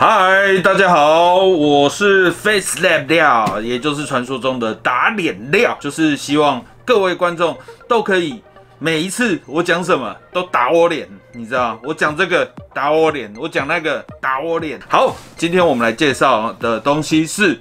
嗨，大家好，我是 FaceLab 料，也就是传说中的打脸料，就是希望各位观众都可以每一次我讲什么都打我脸，你知道，我讲这个打我脸，我讲那个打我脸。好，今天我们来介绍的东西是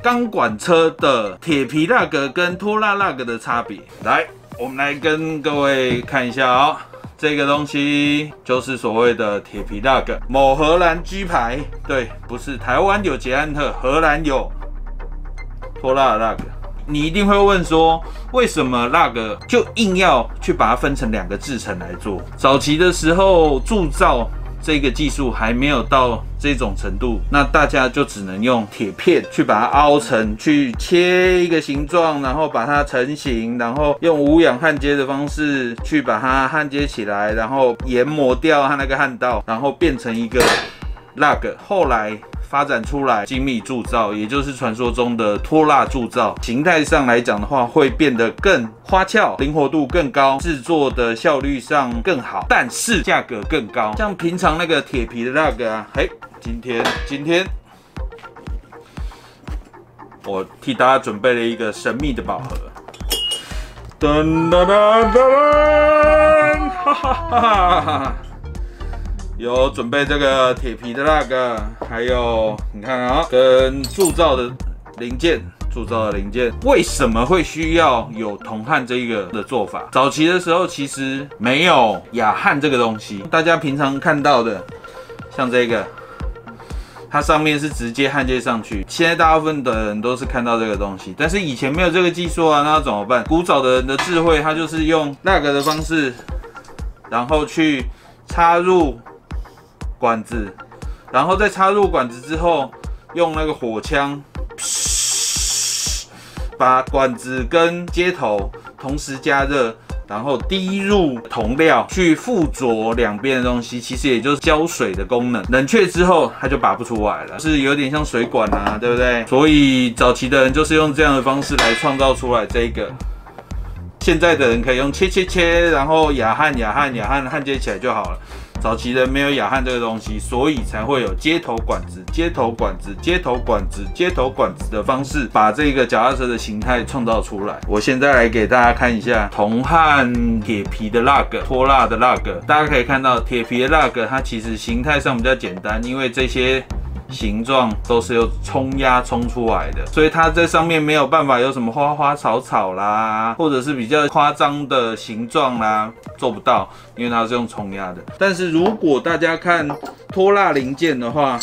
钢管车的铁皮蜡格跟拖拉蜡格的差别。来，我们来跟各位看一下啊、哦。这个东西就是所谓的铁皮蜡格，某荷兰 G 牌，对，不是台湾有捷安特，荷兰有拖拉的蜡格。你一定会问说，为什么蜡格就硬要去把它分成两个制成来做？早期的时候铸造这个技术还没有到这种程度，那大家就只能用铁片去把它凹成，去切一个形状，然后把它成型，然后用无氧焊接的方式去把它焊接起来，然后研磨掉它那个焊道，然后变成一个蜡格。后来发展出来精密铸造，也就是传说中的拖蜡铸造。形态上来讲的话，会变得更花俏，灵活度更高，制作的效率上更好，但是价格更高。像平常那个铁皮的那个啊，今天我替大家准备了一个神秘的宝盒。噔噔噔噔，哈哈哈哈！有准备这个铁皮的那个，还有你看啊，跟铸造的零件。为什么会需要有铜焊这一个的做法？早期的时候其实没有氩焊这个东西，大家平常看到的，像这个，它上面是直接焊接上去。现在大部分的人都是看到这个东西，但是以前没有这个技术啊，那怎么办？古早的人的智慧，他就是用那个的方式，然后去插入管子，然后再插入管子之后，用那个火枪，把管子跟接头同时加热，然后滴入铜料去附着两边的东西，其实也就是胶水的功能。冷却之后，它就拔不出来了，是有点像水管啊，对不对？所以早期的人就是用这样的方式来创造出来这一个。现在的人可以用切，然后氩焊焊接起来就好了。早期人没有氩焊这个东西，所以才会有接头管子的方式，把这个脚踏车的形态创造出来。我现在来给大家看一下铜焊铁皮的蜡格，拖蜡的蜡格。大家可以看到铁皮的蜡格，它其实形态上比较简单，因为这些形状都是由冲压冲出来的，所以它在上面没有办法有什么花花草草啦，或者是比较夸张的形状啦，做不到，因为它是用冲压的。但是如果大家看拖蜡零件的话，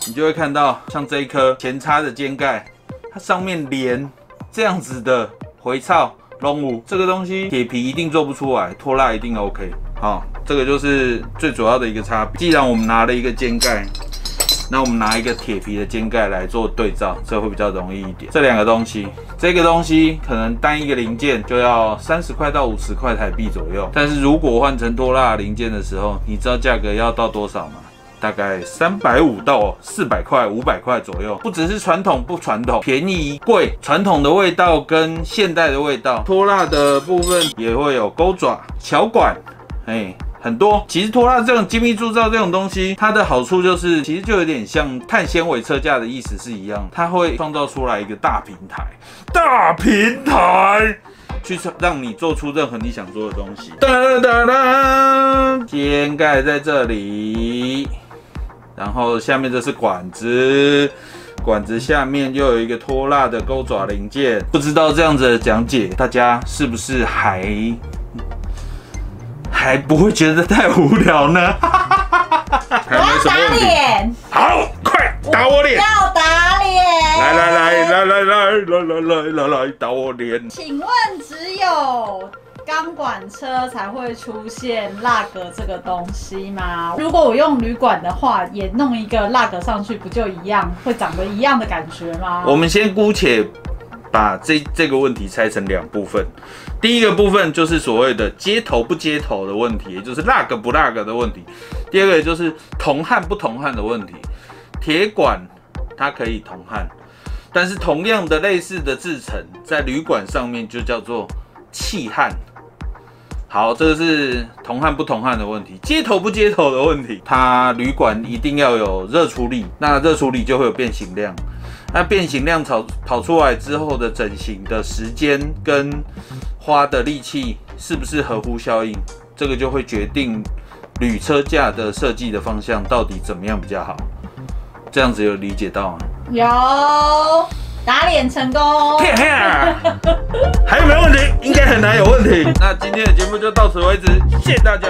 你就会看到像这一颗前叉的尖盖，它上面连这样子的回槽龙五，这个东西铁皮一定做不出来，拖蜡一定 OK。好，这个就是最主要的一个差别。既然我们拿了一个尖盖，那我们拿一个铁皮的尖盖来做对照，这会比较容易一点。这两个东西，这个东西可能单一个零件就要30块到50块台币左右，但是如果换成拖蜡零件的时候，你知道价格要到多少吗？大概350到400块、500块左右。不只是传统不传统，便宜贵，传统的味道跟现代的味道。拖蜡的部分也会有钩爪、桥管，很多。其实拖蜡这种精密铸造这种东西，它的好处就是，其实就有点像碳纤维车架的意思是一样，它会创造出来一个大平台，去让你做出任何你想做的东西。尖盖在这里，然后下面这是管子。管子下面又有一个拖蜡的钩爪零件。不知道这样子的讲解，大家是不是还不会觉得太无聊呢？我要打脸！好，快打我脸！要打脸！来，打我脸！请问只有钢管车才会出现蜡格这个东西吗？如果我用铝管的话，也弄一个蜡格上去，不就一样，会长得一样的感觉吗？我们先姑且把这个问题拆成两部分。第一个部分就是所谓的接头不接头的问题，也就是蜡格不蜡格的问题。第二个也就是铜焊不铜焊的问题。铁管它可以铜焊，但是同样的类似的制程，在铝管上面就叫做气焊。好，这个是同焊不同焊的问题，接头不接头的问题。它旅馆一定要有热处理，那热处理就会有变形量。那变形量跑出来之后的整形的时间跟花的力气是不是合乎效应，这个就会决定旅车架的设计的方向到底怎么样比较好。这样子有理解到吗？有，打脸成功。还有没有问题？应该很难有问题。那今天的节目就到此为止，谢谢大家。